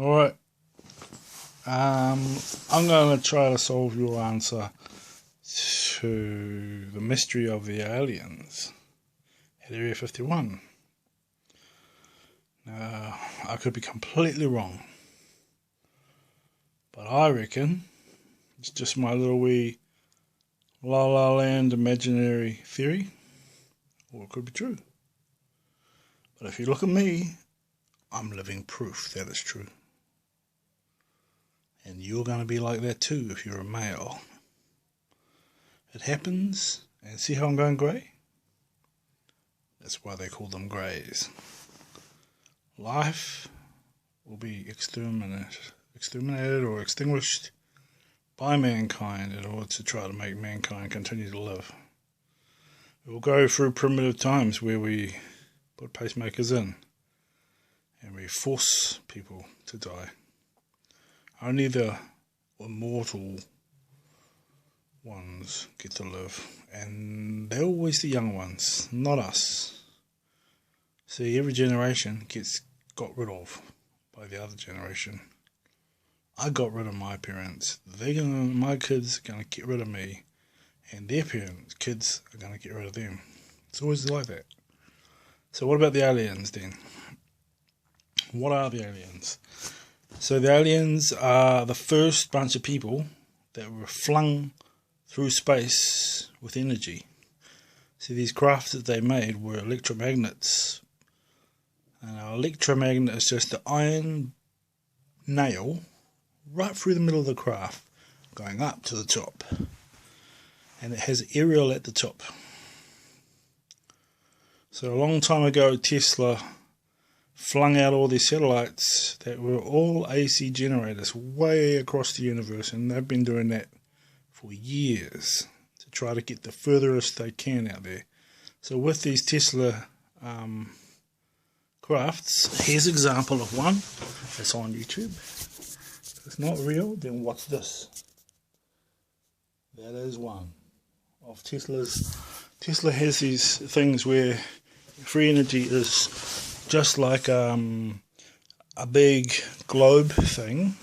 Alright, I'm going to try to solve your answer to the mystery of the aliens at Area 51. Now, I could be completely wrong, but I reckon it's just my little wee La La Land imaginary theory, or it could be true. But if you look at me, I'm living proof that it's true. And you're going to be like that too if you're a male. It happens, and see how I'm going grey? That's why they call them greys. Life will be exterminated or extinguished by mankind in order to try to make mankind continue to live. It will go through primitive times where we put pacemakers in and we force people to die. Only the immortal ones get to live, and they're always the young ones, not us. See, every generation gets got rid of by the other generation. I got rid of my parents. My kids are gonna get rid of me, and their kids are gonna get rid of them. It's always like that. So what about the aliens then? What are the aliens? So the aliens are the first bunch of people that were flung through space with energy. See, these crafts that they made were electromagnets. And an electromagnet is just an iron nail right through the middle of the craft, going up to the top. And it has aerial at the top. So a long time ago, Tesla flung out all these satellites that were all AC generators way across the universe, and they've been doing that for years to try to get the furthest they can out there. So with these Tesla crafts, here's an example of one that's on YouTube. If it's not real, then what's this? That is one of Tesla's. Tesla has these things where free energy is just like a big globe thing,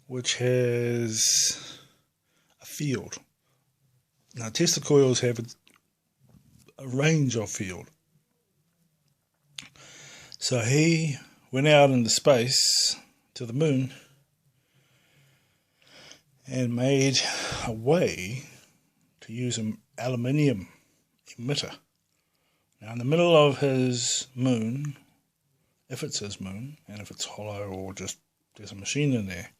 which has a field. Now, Tesla coils have a range of field. So he went out into space to the moon and made a way to use an aluminium emitter. Now, in the middle of his moon, if it's his moon, and if it's hollow or just there's a machine in there,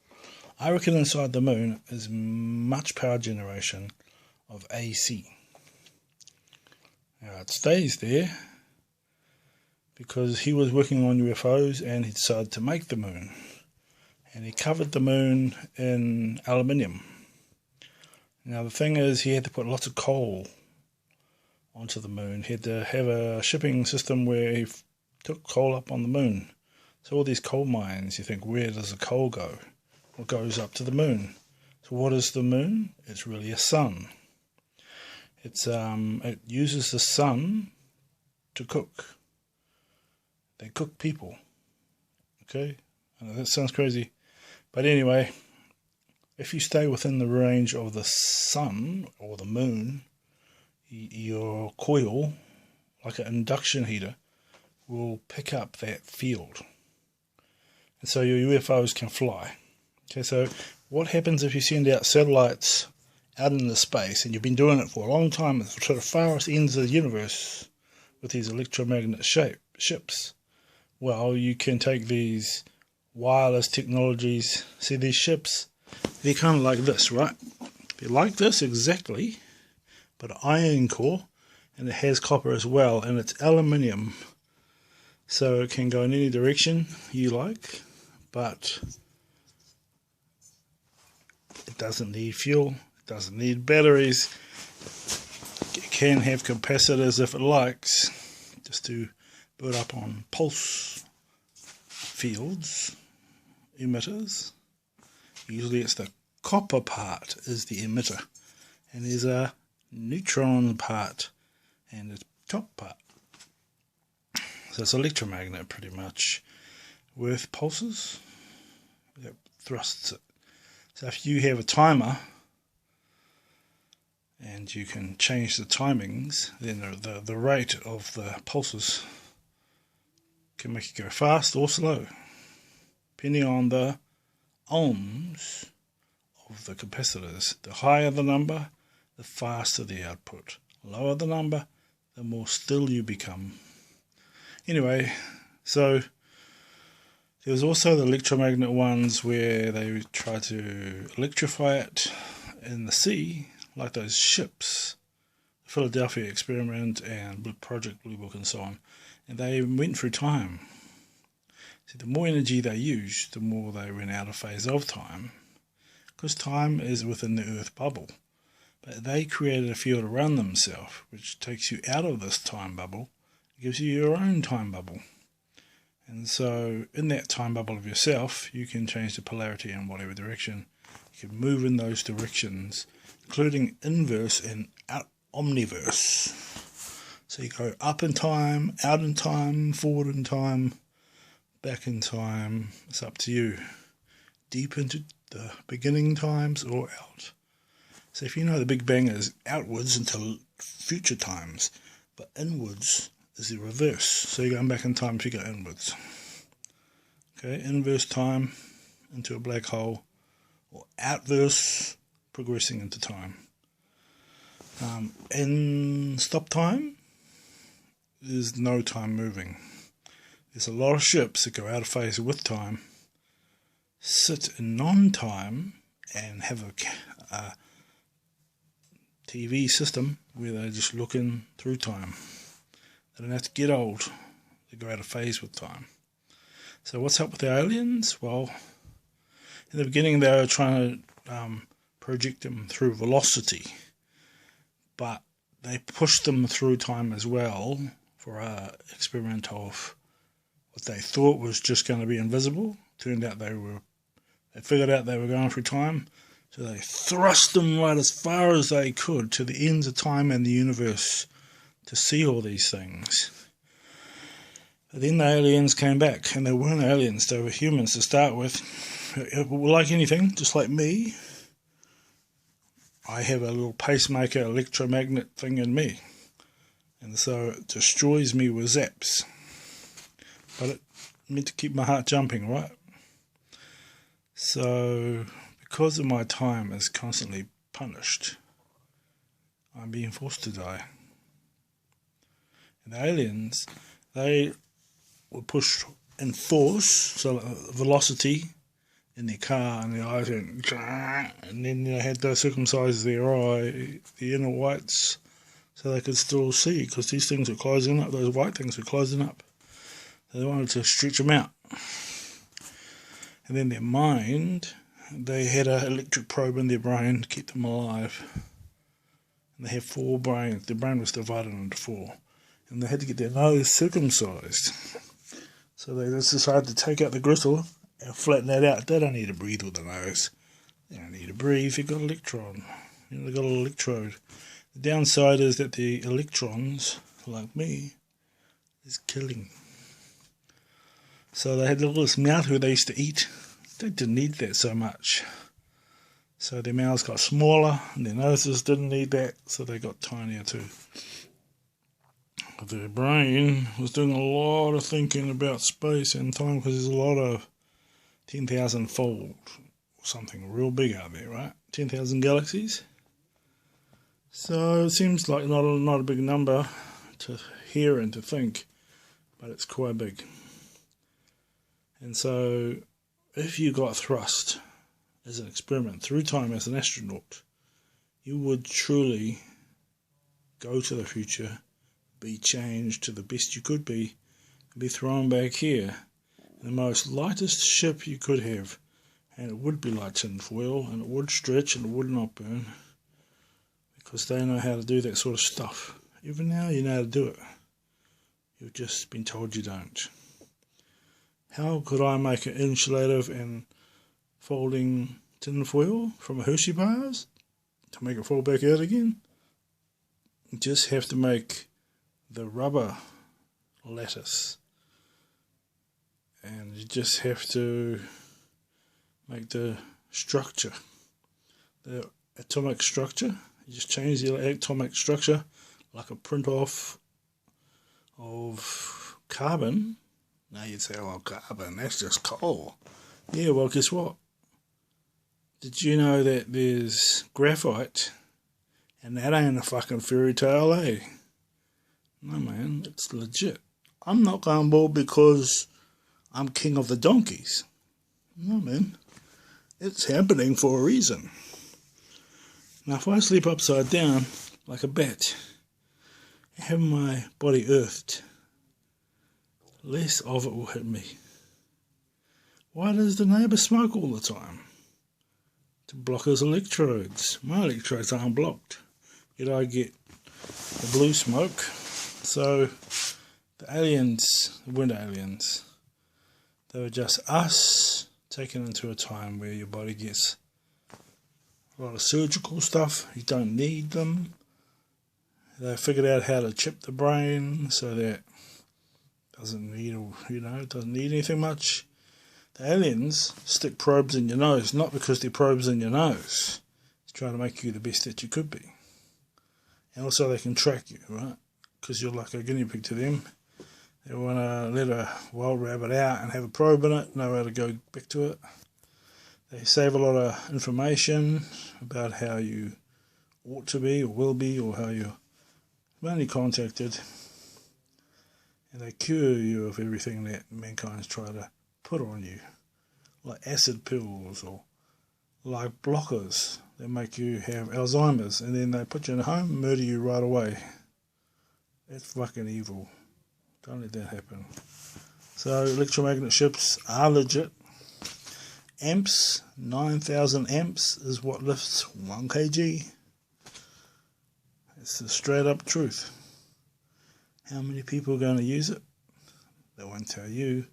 I reckon inside the moon is much power generation of AC. Now, it stays there because he was working on UFOs and he decided to make the moon. And he covered the moon in aluminium. Now, the thing is, he had to put lots of coal onto the moon. He had to have a shipping system where he took coal up on the moon. So all these coal mines, you think, where does the coal go? Well, it goes up to the moon. So what is the moon? It's really a sun. It uses the sun to cook. They cook people. Okay? I know that sounds crazy. But anyway, if you stay within the range of the sun or the moon, your coil, like an induction heater, will pick up that field. And so your UFOs can fly. Okay, so what happens if you send out satellites out into space, and you've been doing it for a long time, to the farthest ends of the universe with these electromagnet ships? Well, you can take these wireless technologies. See, these ships, they're kind of like this, right? They're like this exactly, but an iron core, and it has copper as well, and it's aluminium, so it can go in any direction you like, but it doesn't need fuel, it doesn't need batteries. It can have capacitors if it likes, just to build up on pulse fields, emitters. Usually it's the copper part is the emitter, and there's a neutron part and the top part. So it's electromagnet pretty much with pulses thrusts it. So if you have a timer and you can change the timings, then the rate of the pulses can make it go fast or slow, depending on the ohms of the capacitors. The higher the number, the faster the output. Lower the number, the more still you become. Anyway, so there's also the electromagnet ones where they try to electrify it in the sea, like those ships, the Philadelphia Experiment and Project Blue Book and so on. And they went through time. See, the more energy they used, the more they went out of phase of time, because time is within the Earth bubble. But they created a field around themselves, which takes you out of this time bubble, gives you your own time bubble. And so in that time bubble of yourself, you can change the polarity in whatever direction. You can move in those directions, including inverse and omniverse. So you go up in time, out in time, forward in time, back in time. It's up to you. Deep into the beginning times or out. So if you know the Big Bang is outwards into future times, but inwards is the reverse. So you're going back in time if you go inwards. Okay, inverse time into a black hole, or outverse progressing into time. In stop time, there's no time moving. There's a lot of ships that go out of phase with time, sit in non-time, and have a TV system where they're just looking through time. They don't have to get old. They go out of phase with time. So what's up with the aliens? Well, in the beginning they were trying to project them through velocity, but they pushed them through time as well for an experiment of what they thought was just going to be invisible. Turned out they figured out they were going through time, so they thrust them right as far as they could to the ends of time and the universe to see all these things. But then the aliens came back, and they weren't aliens, they were humans to start with. Like anything, just like me, I have a little pacemaker electromagnet thing in me, and so it destroys me with zaps. But it meant to keep my heart jumping, right? So, because of my time is constantly punished, I'm being forced to die. And the aliens, they were pushed in force, so velocity in their car, and their eyes went, and then they had to circumcise their eye, the inner whites, so they could still see, because these things were closing up, those white things were closing up. They wanted to stretch them out. And then their mind, they had an electric probe in their brain to keep them alive. And they have 4 brains. Their brain was divided into 4. And they had to get their nose circumcised. So they just decided to take out the gristle and flatten that out. They don't need to breathe with the nose. They don't need to breathe. They've got an electron. They've got an electrode. The downside is that the electrons, like me, is killing. So they had all this mouth where they used to eat. They didn't need that so much. So their mouths got smaller, and their noses didn't need that, so they got tinier too. But their brain was doing a lot of thinking about space and time, because there's a lot of 10,000 fold, something real big out there, right? 10,000 galaxies. So it seems like not a big number to hear and to think, but it's quite big. And so if you got thrust as an experiment through time as an astronaut, you would truly go to the future, be changed to the best you could be, and be thrown back here in the most lightest ship you could have. And it would be like tin foil, and it would stretch, and it would not burn, because they know how to do that sort of stuff. Even now you know how to do it. You've just been told you don't. How could I make an insulative and folding tin foil from a Hershey bars to make it fall back out again? You just have to make the rubber lattice, and you just have to make the structure, the atomic structure. You just change the atomic structure like a print off of carbon. Now you'd say, oh, carbon, that's just coal. Yeah, well, guess what? Did you know that there's graphite? And that ain't a fucking fairy tale, eh? No, man, it's legit. I'm not going bald because I'm king of the donkeys. No, man. It's happening for a reason. Now, if I sleep upside down like a bat and have my body earthed, less of it will hit me. Why does the neighbour smoke all the time? To block his electrodes. My electrodes aren't blocked. Yet I get the blue smoke. So the aliens, the winter aliens, they were just us taken into a time where your body gets a lot of surgical stuff. You don't need them. They figured out how to chip the brain so that it doesn't need, it doesn't need anything much. The aliens stick probes in your nose, not because they're probes in your nose. It's trying to make you the best that you could be. And also they can track you, right? Because you're like a guinea pig to them. They want to let a wild rabbit out and have a probe in it, know how to go back to it. They save a lot of information about how you ought to be or will be, or how you're mainly contacted. And they cure you of everything that mankind's tried to put on you, like acid pills or like blockers that make you have Alzheimer's, and then they put you in a home and murder you right away. That's fucking evil. Don't let that happen. So electromagnet ships are legit. Amps, 9,000 amps is what lifts 1 kg. It's the straight up truth. How many people are going to use it? They won't tell you.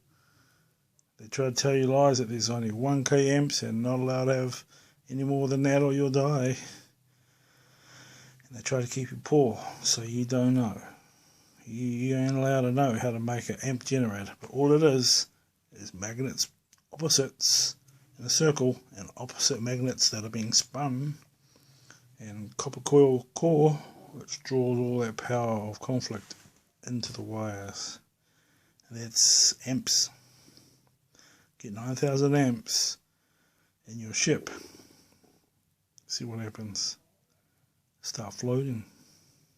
They try to tell you lies that there's only 1k amps and not allowed to have any more than that or you'll die. And they try to keep you poor so you don't know. You ain't allowed to know how to make an amp generator. But all it is magnets, opposites in a circle, and opposite magnets that are being spun, and copper coil core, which draws all that power of conflict into the wires. And that's amps. Get 9,000 amps in your ship. See what happens. Start floating.